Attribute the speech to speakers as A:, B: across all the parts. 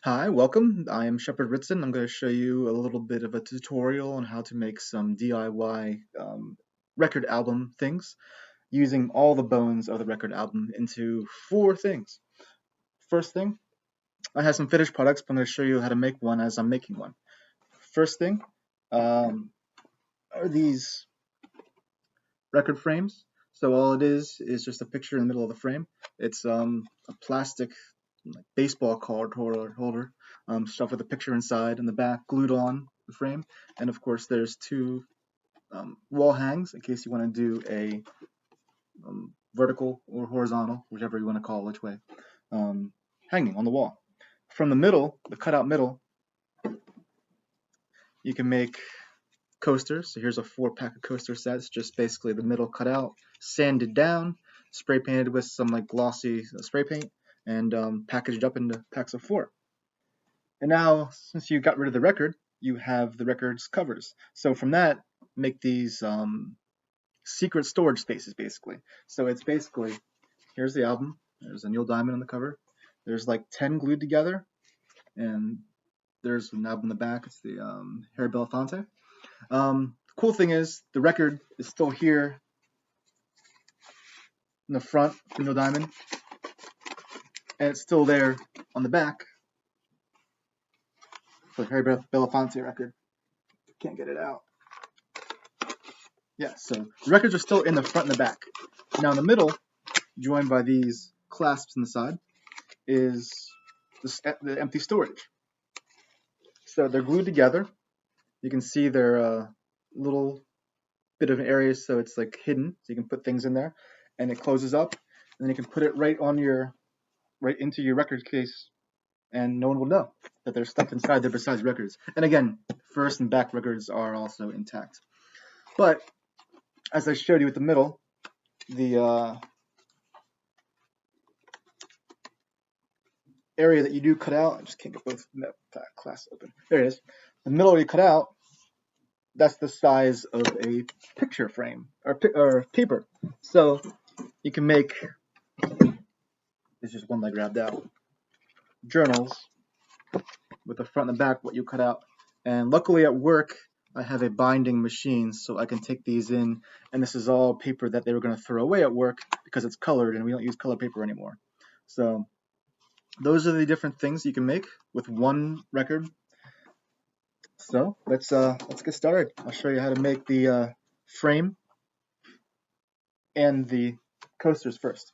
A: Hi, welcome. I am Shepard Ritson. I'm going to show you a little bit of a tutorial on how to make some DIY record album things using all the bones of the record album into four things. First thing, I have some finished products, but I'm going to show you how to make one as I'm making one. First thing are these record frames. So all it is just a picture in the middle of the frame. It's a plastic like baseball card holder stuffed with a picture inside and the back glued on the frame. And of course, there's two wall hangs in case you want to do a vertical or horizontal, whichever you want to call it, which way, hanging on the wall. From the middle, the cutout middle, you can make coasters. So here's a 4-pack of coaster sets, just basically the middle cut out, sanded down, spray painted with some like glossy spray paint, and packaged up into packs of 4. And now, since you got rid of the record, you have the record's covers. So from that, make these secret storage spaces, basically. So it's basically, here's the album. There's a Neil Diamond on the cover. There's like 10 glued together, and there's an album in the back. It's the Harry Belafonte. Cool thing is, the record is still here in the front for Neil Diamond, and it's still there on the back for the Harry Belafonte record. Can't get it out. Yeah, so the records are still in the front and the back. Now in the middle, joined by these clasps in the side, is the empty storage. So they're glued together. You can see they're a little bit of an area, so it's like hidden, so you can put things in there, and it closes up, and then you can put it right into your record case, and no one will know that there's stuff inside there besides records. And again, first and back records are also intact. But as I showed you at the middle, the area that you do cut out, I just can't get both Clasp open. There it is. The middle you cut out, that's the size of a picture frame or paper. So you can make, there's just one that I grabbed out, journals with the front and the back, what you cut out. And luckily at work, I have a binding machine, so I can take these in, and this is all paper that they were going to throw away at work because it's colored and we don't use color paper anymore. So those are the different things you can make with one record. So let's get started. I'll show you how to make the frame and the coasters first.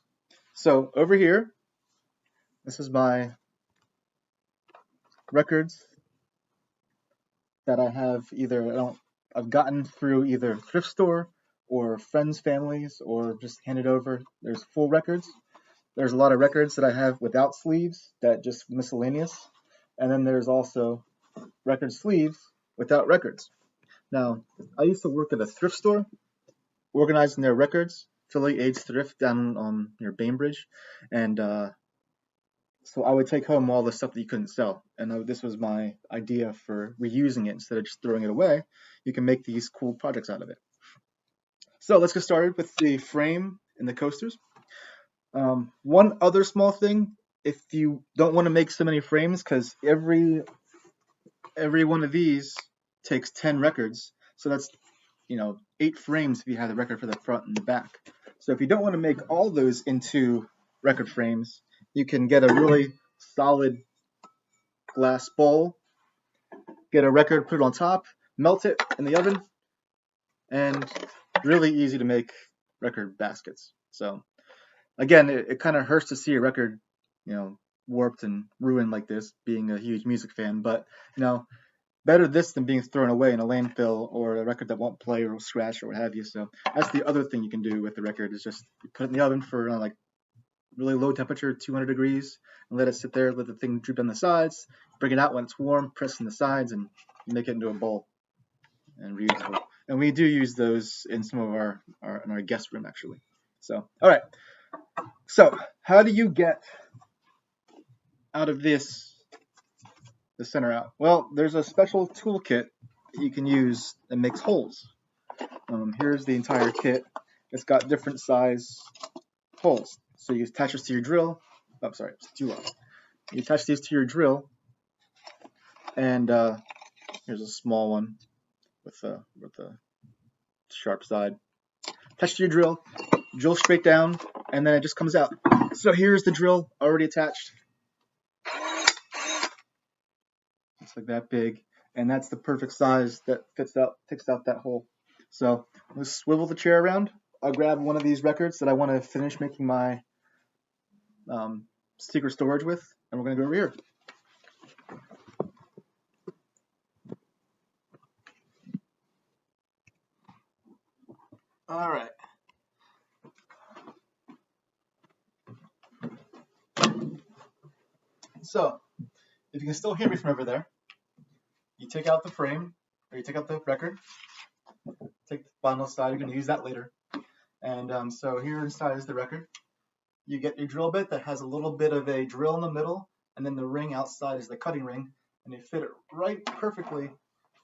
A: So over here, this is my records that I have I've gotten through either thrift store or friends' families or just handed over. There's full records. There's a lot of records that I have without sleeves that just miscellaneous. And then there's also record sleeves without records. Now, I used to work at a thrift store organizing their records, Philly Aids Thrift down near Bainbridge. And so I would take home all the stuff that you couldn't sell. And this was my idea for reusing it instead of just throwing it away. You can make these cool projects out of it. So let's get started with the frame and the coasters. One other small thing, if you don't want to make so many frames, because every one of these takes 10 records, so that's 8 frames if you have the record for the front and the back. So if you don't want to make all those into record frames, you can get a really solid glass bowl, get a record, put it on top, melt it in the oven, and really easy to make record baskets. So again, it kind of hurts to see a record, warped and ruined like this, being a huge music fan, but better this than being thrown away in a landfill or a record that won't play or scratch or what have you. So that's the other thing you can do with the record, is just you put it in the oven for like really low temperature, 200 degrees, and let it sit there, let the thing droop on the sides, bring it out when it's warm, press on the sides, and make it into a bowl and reusable. And we do use those in some of in our guest room, actually. So, all right. So how do you get out of this the center out? Well, there's a special toolkit that you can use that makes holes. Here's the entire kit. It's got different size holes. So you attach this to your drill. Oh, sorry, it's too long. You attach these to your drill, And here's a small one with the sharp side. Attach your drill straight down, and then it just comes out. So here's the drill already attached. It's like that big, and that's the perfect size that takes out that hole. So let's swivel the chair around. I'll grab one of these records that I want to finish making my secret storage with, and we're going to go over here. All right. So, if you can still hear me from over there, you take out the frame, or you take out the record, take the vinyl side, you're going to use that later. And so here inside is the record. You get your drill bit that has a little bit of a drill in the middle, and then the ring outside is the cutting ring, and you fit it right perfectly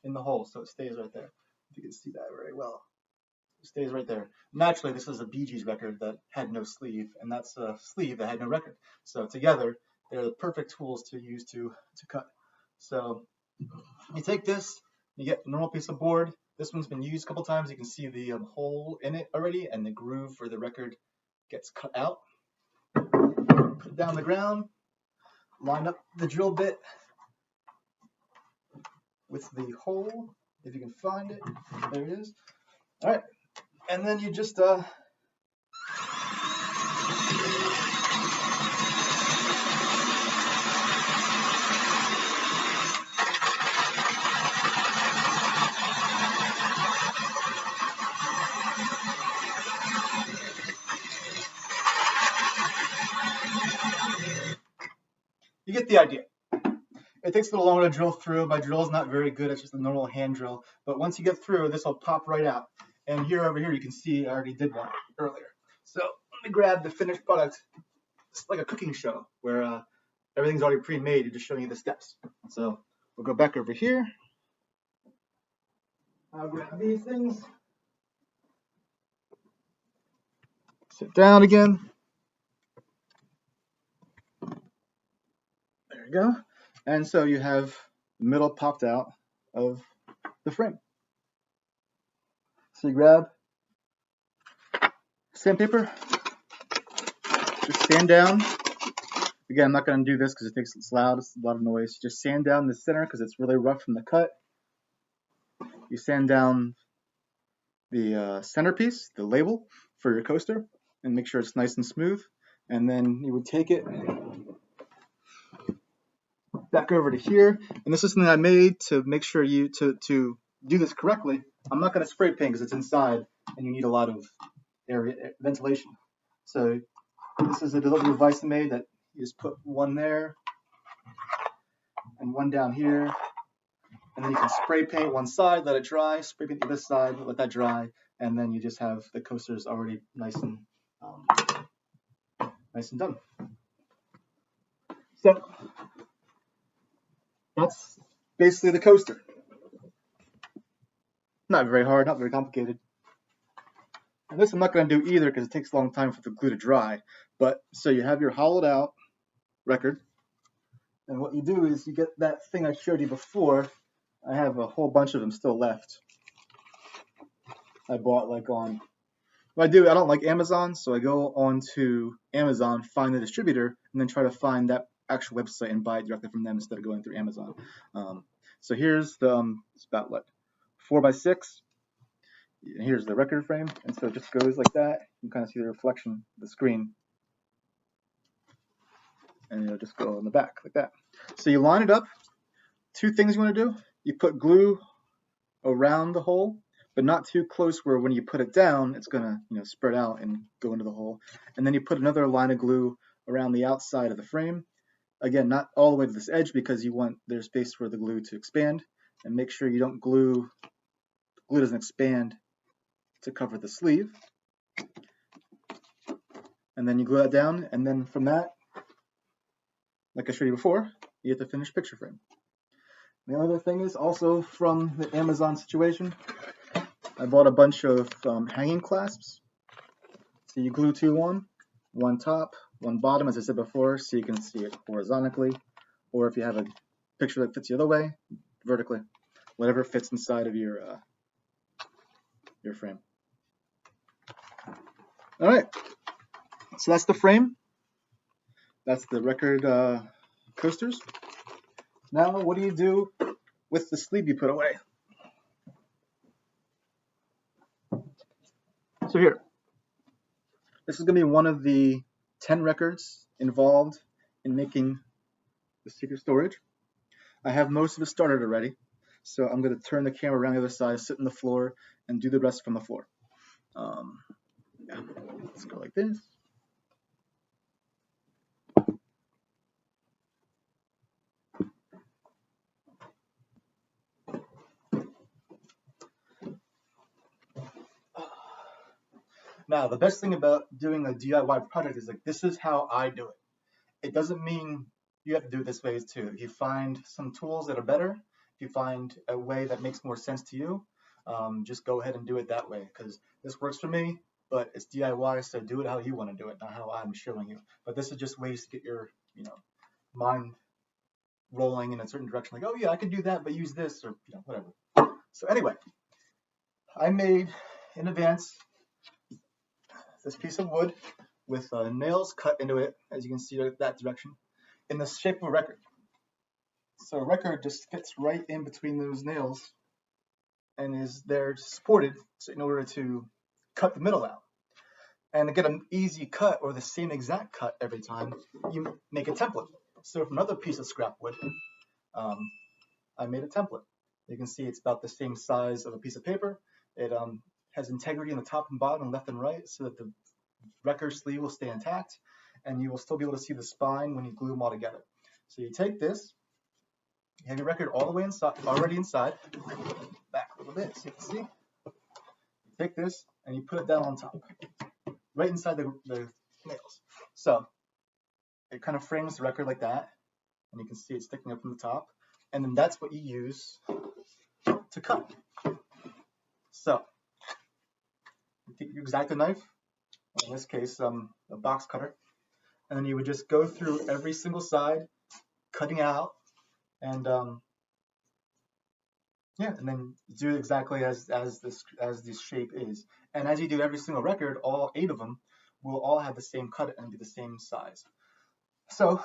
A: in the hole, so it stays right there. If you can see that very well. It stays right there. Naturally, this is a Bee Gees record that had no sleeve, and that's a sleeve that had no record. So together, they're the perfect tools to use to cut. So you take this, you get a normal piece of board. This one's been used a couple times. You can see the hole in it already, and the groove for the record gets cut out. Put it down on the ground, line up the drill bit with the hole, if you can find it. There it is. All right, and then you just you get the idea. It takes a little longer to drill through. My drill is not very good. It's just a normal hand drill. But once you get through, this will pop right out. And here over here, you can see I already did one earlier. So let me grab the finished product. It's like a cooking show where everything's already pre-made. You're just showing you the steps. So we'll go back over here. I'll grab these things. Sit down again. There you go. And so you have the middle popped out of the frame. So you grab sandpaper, just sand down. Again, I'm not going to do this because it's loud, it's a lot of noise. Just sand down the center because it's really rough from the cut. You sand down the centerpiece, the label for your coaster, and make sure it's nice and smooth. And then you would take it back over to here. And this is something I made to make sure you to do this correctly. I'm not going to spray paint because it's inside and you need a lot of area ventilation. So this is a delivery device I made that you just put one there and one down here. And then you can spray paint one side, let it dry, spray paint this side, let that dry, and then you just have the coasters already nice and done. So that's basically the coaster. Not very hard, not very complicated. And this I'm not going to do either because it takes a long time for the glue to dry. But so you have your hollowed out record, and what you do is you get that thing I showed you before. I have a whole bunch of them still left. I bought like on, what I do, I don't like Amazon, so I go on to Amazon, find the distributor, and then try to find that actual website and buy it directly from them instead of going through Amazon. So here's the, it's about what, 4x6. Here's the record frame, and so it just goes like that. You can kind of see the reflection of the screen. And it'll just go in the back like that. So you line it up. Two things you want to do. You put glue around the hole, but not too close where when you put it down, it's going to spread out and go into the hole. And then you put another line of glue around the outside of the frame. Again, not all the way to this edge because you want there's space for the glue to expand. And make sure you don't glue doesn't expand to cover the sleeve. And then you glue that down, and then from that, like I showed you before, you get the finished picture frame. The other thing is also from the Amazon situation, I bought a bunch of hanging clasps. So you glue two on, one top, one bottom, as I said before, so you can see it horizontally. Or if you have a picture that fits the other way, vertically, whatever fits inside of your frame. All right, so that's the frame. That's the record coasters. Now, what do you do with the sleeve you put away? So here, this is going to be one of the 10 records involved in making the secret storage. I have most of it started already, so I'm going to turn the camera around the other side, sit on the floor, and do the rest from the floor. Yeah, let's go like this. Now, the best thing about doing a DIY project is like, this is how I do it. It doesn't mean you have to do it this way too. If you find some tools that are better, if you find a way that makes more sense to you, just go ahead and do it that way, because this works for me, but it's DIY, so do it how you want to do it, not how I'm showing you. But this is just ways to get your, mind rolling in a certain direction. Like, oh yeah, I could do that, but use this, or whatever. So anyway, I made in advance this piece of wood with nails cut into it, as you can see that direction, in the shape of a record. So a record just fits right in between those nails and is there supported in order to cut the middle out. And to get an easy cut or the same exact cut every time, you make a template. So from another piece of scrap wood, I made a template. You can see it's about the same size of a piece of paper. It has integrity in the top and bottom, left and right, so that the record sleeve will stay intact, and you will still be able to see the spine when you glue them all together. So you take this, you have your record all the way inside, already inside. Back a little bit, so you can see. You take this and you put it down on top, right inside the nails. So it kind of frames the record like that, and you can see it sticking up from the top. And then that's what you use to cut. So you take your X-Acto knife, in this case, a box cutter, and then you would just go through every single side, cutting out, and and then do it exactly as this shape is. And as you do every single record, all 8 of them will all have the same cut and be the same size. So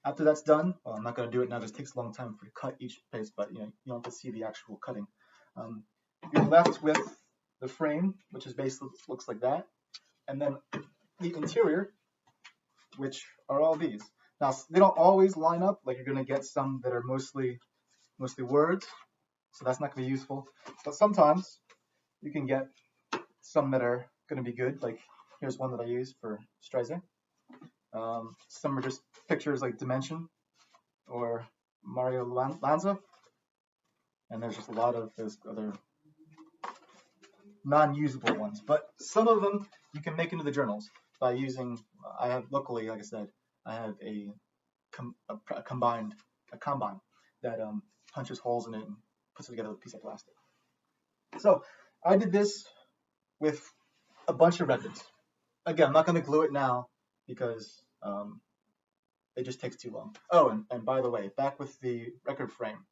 A: after that's done, well, I'm not going to do it now. It just takes a long time for you to cut each piece, but you don't have to see the actual cutting. You're left with the frame, which is basically looks like that, and then the interior, which are all these. Now they don't always line up. Like, you're going to get some that are mostly words, so that's not going to be useful. But sometimes you can get some that are going to be good. Like, here's one that I use for Streisand. Some are just pictures like Dimension or Mario Lanza, and there's just a lot of those other non-usable ones. But some of them you can make into the journals by using. I have, luckily, like I said, I have a combine that punches holes in it and puts it together with a piece of plastic. So I did this with a bunch of records. Again, I'm not going to glue it now because it just takes too long. Oh, and by the way, back with the record frame,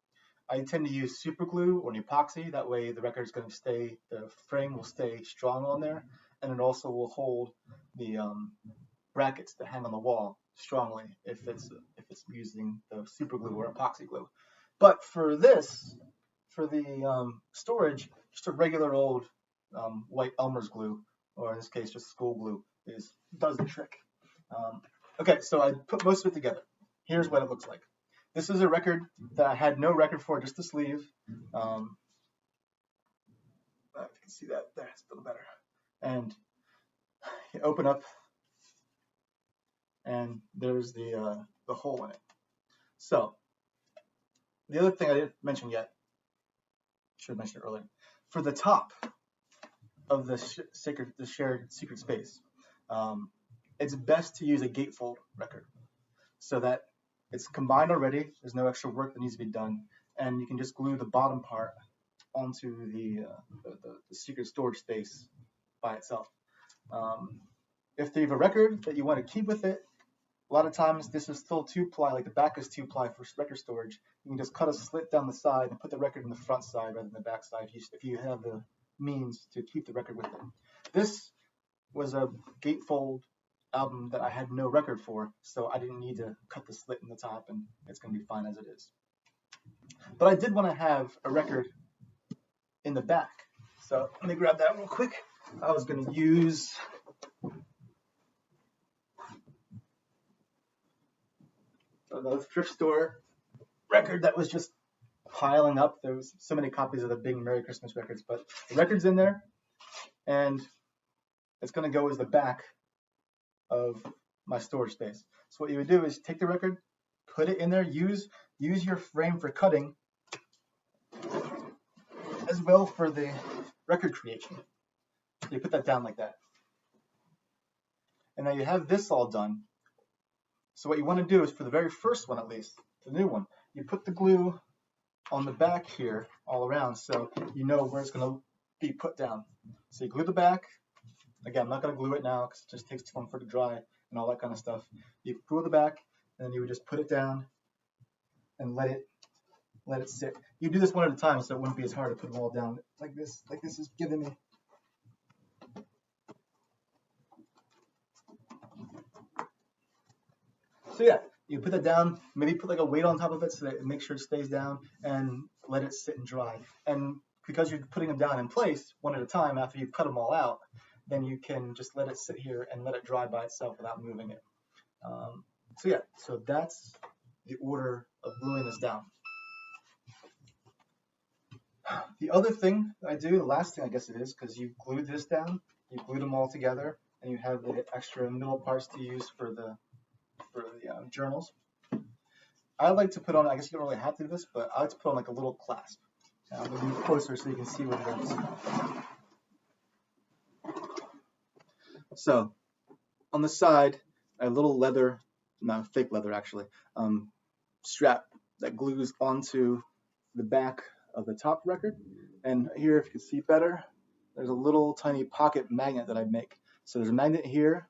A: I tend to use super glue or an epoxy. That way the record is going to stay, the frame will stay strong on there, and it also will hold the brackets that hang on the wall strongly if it's using the super glue or epoxy glue. But for this, for the storage, just a regular old white Elmer's glue, or in this case just school glue, does the trick. Okay, so I put most of it together. Here's what it looks like. This is a record that I had no record for, just the sleeve. If you can see that there, it's a little better. And you open up, and there's the hole in it. So the other thing I didn't mention yet, should have mentioned it earlier, for the top of the shared secret space, it's best to use a gatefold record so that it's combined already. There's no extra work that needs to be done, and you can just glue the bottom part onto the secret storage space by itself. If you have a record that you want to keep with it, A lot of times this is still 2-ply, like the back is 2-ply for record storage. You can just cut a slit down the side and put the record in the front side rather than the back side if you have the means to keep the record with it. This was a gatefold album that I had no record for, so I didn't need to cut the slit in the top, and it's going to be fine as it is. But I did want to have a record in the back, so let me grab that real quick. I was going to use another thrift store record that was just piling up. There was so many copies of the big Merry Christmas records, but the record's in there, and it's going to go as the back of my storage space. So what you would do is take the record, put it in there, use your frame for cutting as well for the record creation. You put that down like that. And now you have this all done. So what you want to do is, for the very first one at least, the new one, you put the glue on the back here all around so you know where it's going to be put down. So you glue the back. Again, I'm not going to glue it now because it just takes too long for it to dry and all that kind of stuff. You glue the back, and then you would just put it down and let it sit. You do this one at a time so it wouldn't be as hard to put them all down like this is giving me. So yeah, you put that down, maybe put like a weight on top of it so that it makes sure it stays down, and let it sit and dry. And because you're putting them down in place one at a time after you've cut them all out, then you can just let it sit here and let it dry by itself without moving it. So yeah, so that's the order of gluing this down. The other thing I do, the last thing I guess it is, because you glued this down, you glued them all together, and you have the extra middle parts to use for the journals. I like to put on, I guess you don't really have to do this, but I like to put on like a little clasp. Now I'm going to move closer so you can see what it is. So on the side, a little leather, no, fake leather actually, strap that glues onto the back of the top record. And here, if you can see better, there's a little tiny pocket magnet that I make. So there's a magnet here,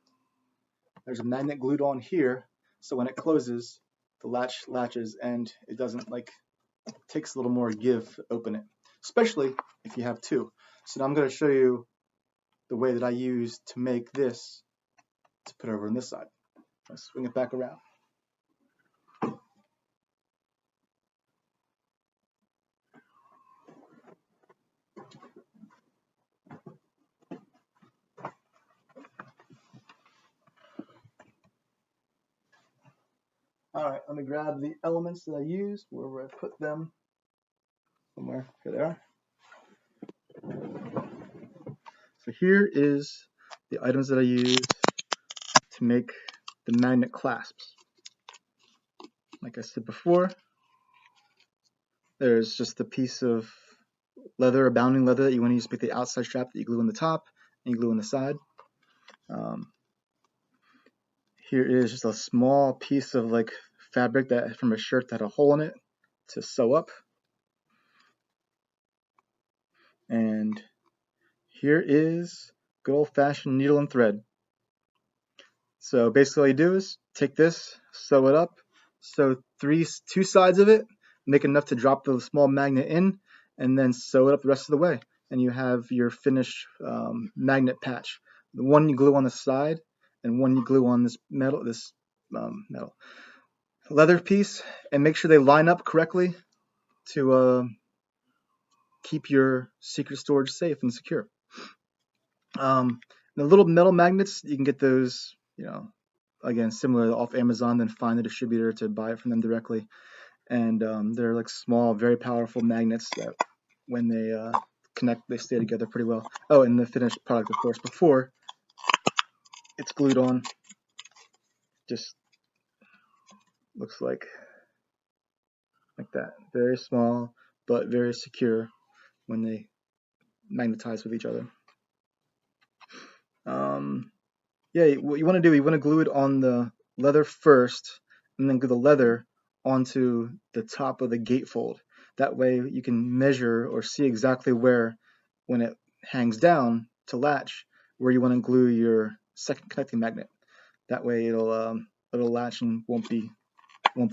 A: there's a magnet glued on here, so when it closes, the latch latches and it doesn't, like, it takes a little more give to open it, especially if you have two. So now I'm going to show you the way that I use to make this to put over on this side. Let's swing it back around. All right, let me grab the elements that I used, wherever I put them. Somewhere, here they are. So here is the items that I used to make the magnet clasps. Like I said before, there's just a piece of leather, a bounding leather that you want to use to make the outside strap that you glue on the top and you glue on the side. Here is just a small piece of like fabric that from a shirt that had a hole in it to sew up. And here is good old-fashioned needle and thread. So basically all you do is take this, sew it up, sew two sides of it, make enough to drop the small magnet in, and then sew it up the rest of the way. And you have your finished magnet patch. The one you glue on the side, and one you glue on this metal leather piece, and make sure they line up correctly to keep your secret storage safe and secure. The little metal magnets, you can get those, again, similar off Amazon, then find the distributor to buy it from them directly. And they're like small, very powerful magnets that when they connect, they stay together pretty well. Oh, and the finished product, of course, before it's glued on, just looks like that. Very small, but very secure when they magnetize with each other. Yeah, what you want to do, you want to glue it on the leather first, and then glue the leather onto the top of the gatefold. That way you can measure or see exactly where, when it hangs down to latch, where you want to glue your second connecting magnet. That way it'll little latching won't be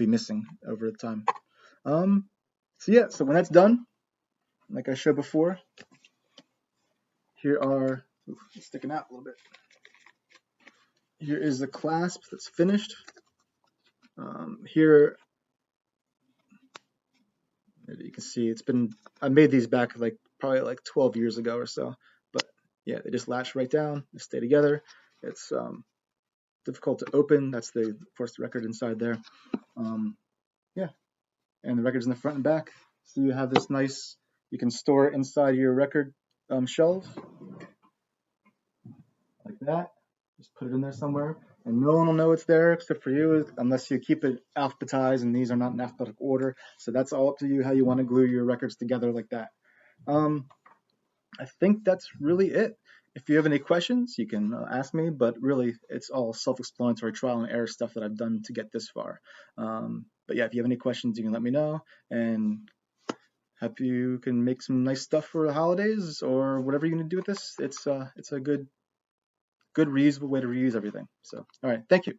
A: missing over time. So yeah, so when that's done, like I showed before, here are sticking out a little bit. Here is the clasp that's finished. Here, you can see I made these back like probably like 12 years ago or so, but yeah, they just latch right down, they stay together. It's difficult to open. That's of course, the record inside there. Yeah, and the record's in the front and back. So you have this nice, you can store it inside your record shelves like that. Just put it in there somewhere, and no one will know it's there except for you, unless you keep it alphabetized, and these are not in alphabetic order. So that's all up to you how you want to glue your records together like that. I think that's really it. If you have any questions, you can ask me, but really it's all self-explanatory trial and error stuff that I've done to get this far. But yeah, if you have any questions, you can let me know, and hope you can make some nice stuff for the holidays or whatever you're gonna do with this. It's a good reusable way to reuse everything. So, all right, thank you.